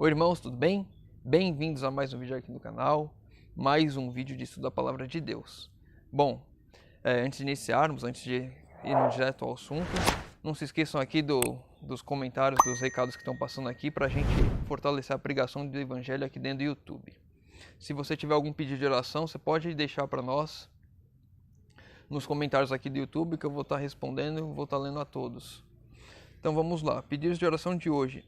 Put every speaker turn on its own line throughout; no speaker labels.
Oi irmãos, tudo bem? Bem-vindos a mais um vídeo aqui no canal, mais um vídeo de estudo da Palavra de Deus. Bom, antes de iniciarmos, antes de irmos direto ao assunto, não se esqueçam aqui dos comentários, dos recados que estão passando aqui para a gente fortalecer a pregação do Evangelho aqui dentro do YouTube. Se você tiver algum pedido de oração, você pode deixar para nós nos comentários aqui do YouTube que eu vou estar respondendo e vou estar lendo a todos. Então vamos lá, pedidos de oração de hoje.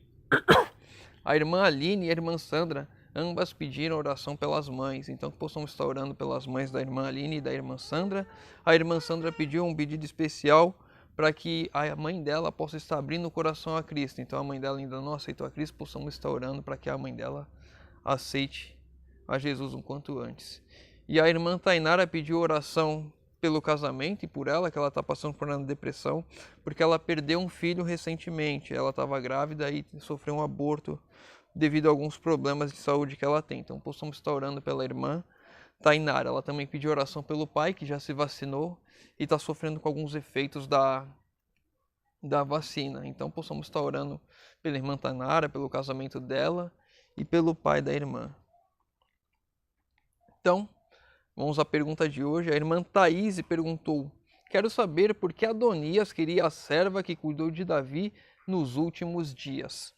A irmã Aline e a irmã Sandra, ambas pediram oração pelas mães. Então possamos estar orando pelas mães da irmã Aline e da irmã Sandra. A irmã Sandra pediu um pedido especial para que a mãe dela possa estar abrindo o coração a Cristo. Então a mãe dela ainda não aceitou a Cristo, possamos estar orando para que a mãe dela aceite a Jesus o quanto antes. E a irmã Tainara pediu oração pelo casamento e por ela, que ela está passando por uma depressão, porque ela perdeu um filho recentemente. Ela estava grávida e sofreu um aborto devido a alguns problemas de saúde que ela tem. Então possamos estar orando pela irmã Tainara. Ela também pediu oração pelo pai, que já se vacinou e está sofrendo com alguns efeitos da vacina. Então possamos estar orando pela irmã Tainara, pelo casamento dela e pelo pai da irmã. Então, vamos à pergunta de hoje. A irmã Thaís perguntou: quero saber por que Adonias queria a serva que cuidou de Davi nos últimos dias.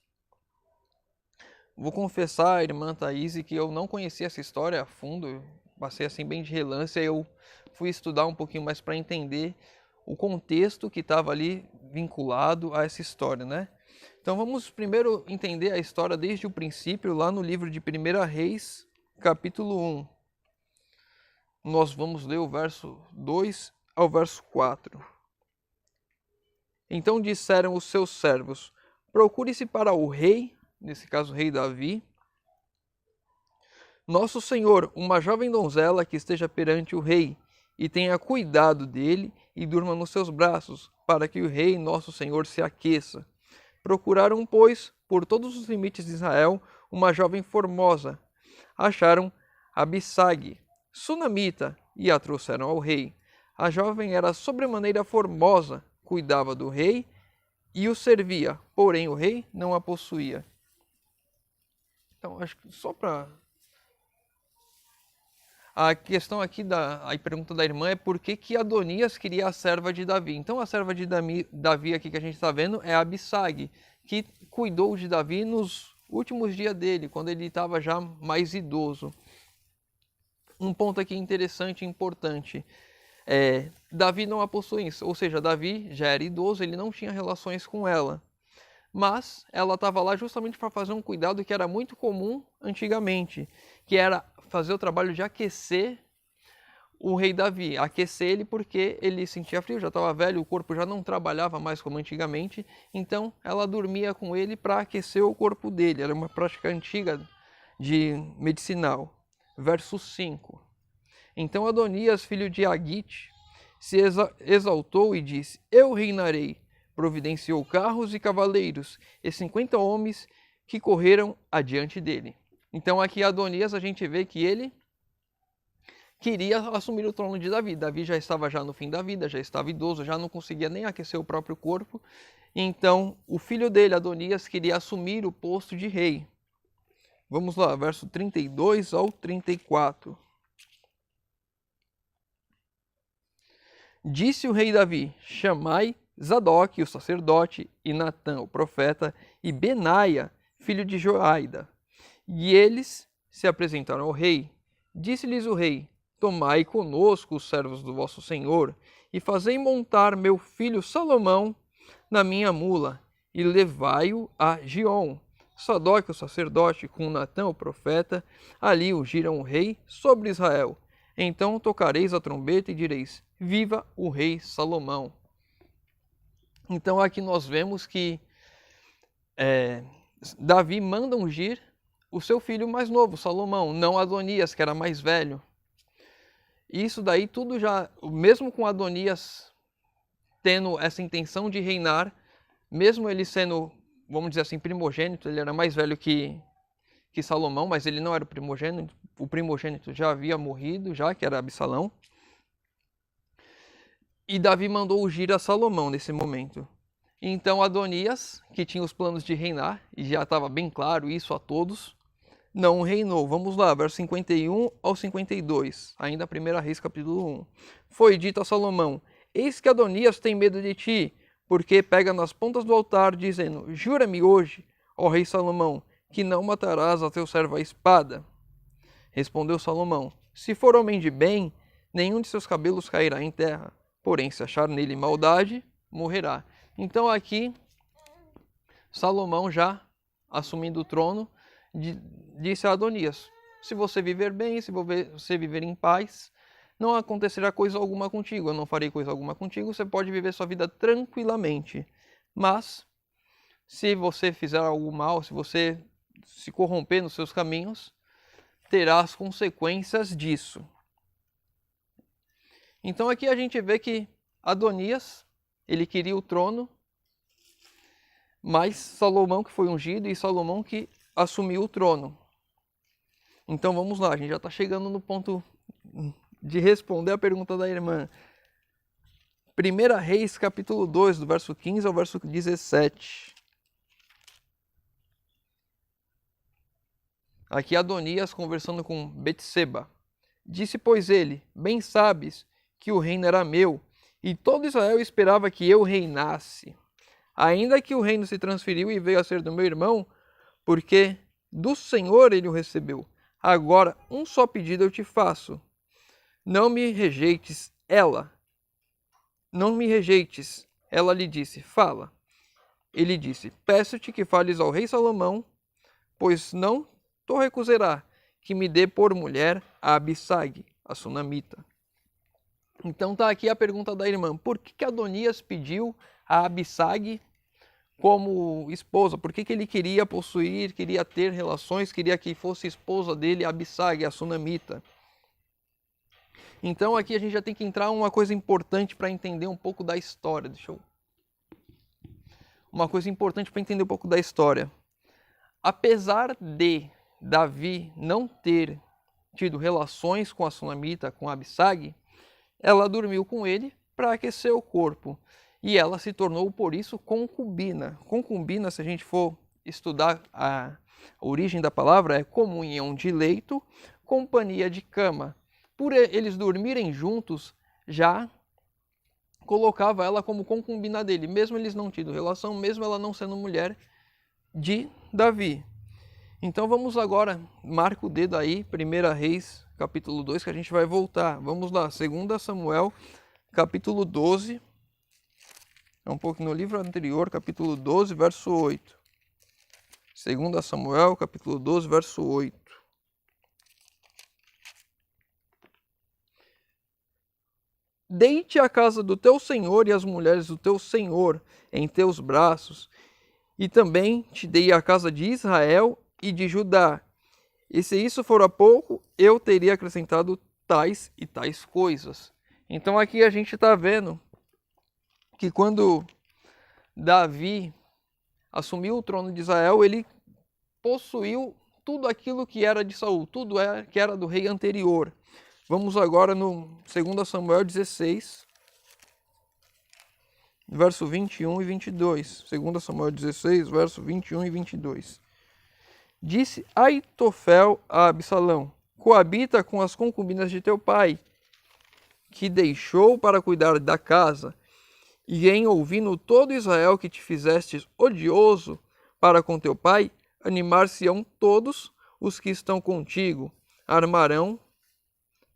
Vou confessar, irmã Thaís, que eu não conhecia essa história a fundo. Passei assim bem de relance, aí eu fui estudar um pouquinho mais para entender o contexto que estava ali vinculado a essa história, né? Então vamos primeiro entender a história desde o princípio, lá no livro de 1 Reis, capítulo 1. Nós vamos ler o verso 2 ao verso 4. Então disseram os seus servos: procure-se para o rei, nesse caso o rei Davi, nosso senhor, uma jovem donzela que esteja perante o rei, e tenha cuidado dele e durma nos seus braços, para que o rei, nosso senhor, se aqueça. Procuraram, pois, por todos os limites de Israel, uma jovem formosa. Acharam Abissag, sunamita, e a trouxeram ao rei. A jovem era sobremaneira formosa, cuidava do rei e o servia, porém o rei não a possuía. Então, acho que só para... A questão aqui a pergunta da irmã é por que Adonias queria a serva de Davi. Então a serva de Davi aqui que a gente está vendo é Abissag, que cuidou de Davi nos últimos dias dele, quando ele estava já mais idoso. Um ponto aqui interessante e importante. Davi não a possuía, ou seja, Davi já era idoso, ele não tinha relações com ela. Mas ela estava lá justamente para fazer um cuidado que era muito comum antigamente, que era fazer o trabalho de aquecer o rei Davi. Aquecer ele porque ele sentia frio, já estava velho, o corpo já não trabalhava mais como antigamente, então ela dormia com ele para aquecer o corpo dele. Era uma prática antiga de medicinal. Verso 5. Então Adonias, filho de Agite, se exaltou e disse: eu reinarei. Providenciou carros e cavaleiros e 50 homens que correram adiante dele. Então aqui Adonias a gente vê que ele queria assumir o trono de Davi. Davi já estava no fim da vida, já estava idoso, já não conseguia nem aquecer o próprio corpo. Então o filho dele, Adonias, queria assumir o posto de rei. Vamos lá, verso 32 ao 34. Disse o rei Davi: chamai Zadok, o sacerdote, e Natã, o profeta, e Benaia, filho de Joaida. E eles se apresentaram ao rei. Disse-lhes o rei: tomai conosco os servos do vosso senhor, e fazei montar meu filho Salomão na minha mula, e levai-o a Giom. Zadok, o sacerdote, com Natã, o profeta, ali ungiram o rei sobre Israel. Então tocareis a trombeta e direis: viva o rei Salomão. Então aqui nós vemos que Davi manda ungir o seu filho mais novo, Salomão, não Adonias, que era mais velho. Isso daí tudo já, mesmo com Adonias tendo essa intenção de reinar, mesmo ele sendo, vamos dizer assim, primogênito, ele era mais velho que Salomão, mas ele não era o primogênito já havia morrido, já que era Absalão. E Davi mandou ungir a Salomão nesse momento. Então Adonias, que tinha os planos de reinar, e já estava bem claro isso a todos, não reinou. Vamos lá, verso 51 ao 52, ainda 1 Reis capítulo 1. Foi dito a Salomão: eis que Adonias tem medo de ti, porque pega nas pontas do altar, dizendo: jura-me hoje, ó rei Salomão, que não matarás a teu servo à espada. Respondeu Salomão: se for homem de bem, nenhum de seus cabelos cairá em terra, porém se achar nele maldade, morrerá. Então aqui, Salomão, já assumindo o trono, disse a Adonias: se você viver bem, se você viver em paz, não acontecerá coisa alguma contigo, eu não farei coisa alguma contigo, você pode viver sua vida tranquilamente. Mas, se você fizer algo mal, se você se corromper nos seus caminhos, terá as consequências disso. Então aqui a gente vê que Adonias, ele queria o trono, mas Salomão que foi ungido e Salomão que assumiu o trono. Então vamos lá, a gente já está chegando no ponto de responder a pergunta da irmã. 1 Reis capítulo 2, do verso 15 ao verso 17. Aqui Adonias conversando com Betseba. Disse, pois ele: bem sabes que o reino era meu, e todo Israel esperava que eu reinasse. Ainda que o reino se transferiu e veio a ser do meu irmão, porque do Senhor ele o recebeu. Agora, um só pedido eu te faço. Não me rejeites ela. Não me rejeites. Ela lhe disse, fala. Ele disse, peço-te que fales ao rei Salomão, pois não te recusará que me dê por mulher a Abissag, a sunamita. Então está aqui a pergunta da irmã. Por que Adonias pediu a Abissag como esposa? Por que ele queria possuir, queria ter relações, queria que fosse esposa dele, a Abissag, a sunamita? Então aqui a gente já tem que entrar uma coisa importante para entender um pouco da história. Uma coisa importante para entender um pouco da história. Apesar de Davi não ter tido relações com a sunamita, com a Abissag, ela dormiu com ele para aquecer o corpo. E ela se tornou, por isso, concubina. Concubina, se a gente for estudar a origem da palavra, é comunhão de leito, companhia de cama. Por eles dormirem juntos, já colocava ela como concubina dele, mesmo eles não tendo relação, mesmo ela não sendo mulher de Davi. Então vamos agora, marca o dedo aí, 1 Reis, capítulo 2, que a gente vai voltar. Vamos lá, 2 Samuel, capítulo 12. É um pouco no livro anterior, capítulo 12, verso 8. 2 Samuel, capítulo 12, verso 8. Deite a casa do teu senhor e as mulheres do teu senhor em teus braços, e também te dei a casa de Israel e de Judá. E se isso for a pouco, eu teria acrescentado tais e tais coisas. Então aqui a gente está vendo que quando Davi assumiu o trono de Israel, ele possuiu tudo aquilo que era de Saul, tudo que era do rei anterior. Vamos agora no 2 Samuel 16, verso 21 e 22. 2 Samuel 16, verso 21 e 22. Disse Aitofel a Absalão, coabita com as concubinas de teu pai, que deixou para cuidar da casa, e em ouvindo todo Israel que te fizestes odioso para com teu pai, animar-se-ão todos os que estão contigo. Armaram,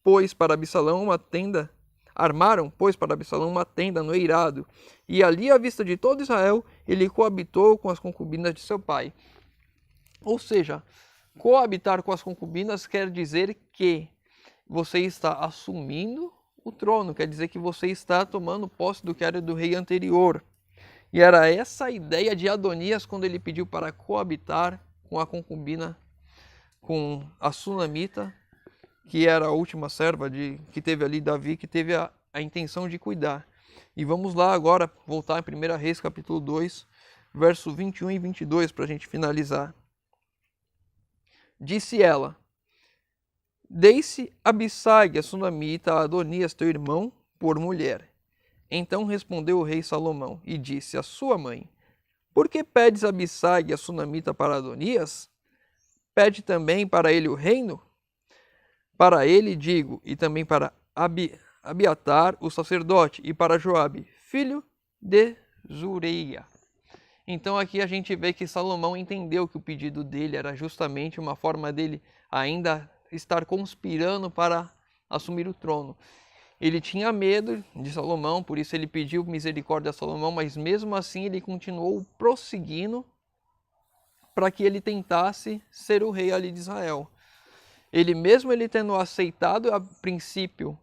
pois, para Absalão uma tenda no eirado, e ali à vista de todo Israel, ele coabitou com as concubinas de seu pai. Ou seja, coabitar com as concubinas quer dizer que você está assumindo o trono, quer dizer que você está tomando posse do que era do rei anterior. E era essa a ideia de Adonias quando ele pediu para coabitar com a concubina, com a sunamita, que era a última serva que teve ali Davi, que teve a intenção de cuidar. E vamos lá agora, voltar em 1 Reis capítulo 2, verso 21 e 22, para a gente finalizar. Disse ela, dei-se Abissag, a sunamita, a Adonias, teu irmão, por mulher. Então respondeu o rei Salomão e disse à sua mãe: Por que pedes a Abissai, a sunamita, para Adonias? Pede também para ele o reino? Para ele digo, e também para Abiatar, o sacerdote, e para Joabe, filho de Zureia. Então aqui a gente vê que Salomão entendeu que o pedido dele era justamente uma forma dele ainda estar conspirando para assumir o trono. Ele tinha medo de Salomão, por isso ele pediu misericórdia a Salomão, mas mesmo assim ele continuou prosseguindo para que ele tentasse ser o rei ali de Israel. Ele tendo aceitado a princípio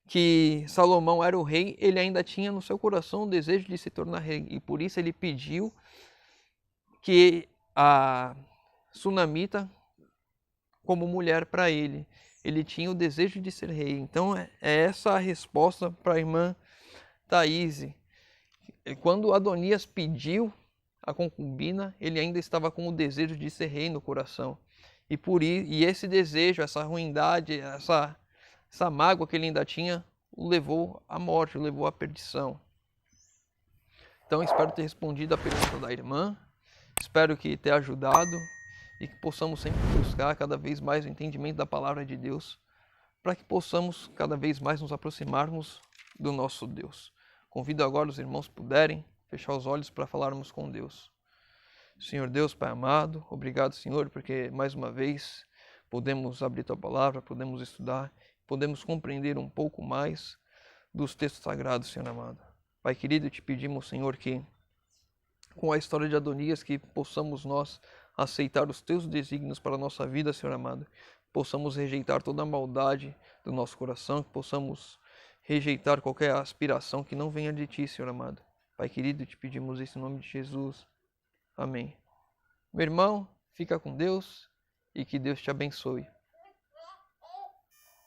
que Salomão era o rei, ele ainda tinha no seu coração o desejo de se tornar rei. E por isso ele pediu que a sunamita como mulher para ele. Ele tinha o desejo de ser rei. Então é essa a resposta para a irmã Thaís. Quando Adonias pediu a concubina, ele ainda estava com o desejo de ser rei no coração. E esse desejo, essa ruindade, essa mágoa que ele ainda tinha, o levou à morte, o levou à perdição. Então espero ter respondido a pergunta da irmã, espero que tenha ajudado e que possamos sempre buscar cada vez mais o entendimento da palavra de Deus, para que possamos cada vez mais nos aproximarmos do nosso Deus. Convido agora os irmãos puderem fechar os olhos para falarmos com Deus. Senhor Deus, Pai amado, obrigado, Senhor, porque mais uma vez podemos abrir Tua palavra, podemos estudar, podemos compreender um pouco mais dos textos sagrados, Senhor amado. Pai querido, te pedimos, Senhor, que com a história de Adonias, que possamos nós aceitar os Teus desígnios para a nossa vida, Senhor amado. Possamos rejeitar toda a maldade do nosso coração, que possamos rejeitar qualquer aspiração que não venha de Ti, Senhor amado. Pai querido, te pedimos isso em nome de Jesus. Amém. Meu irmão, fica com Deus e que Deus te abençoe.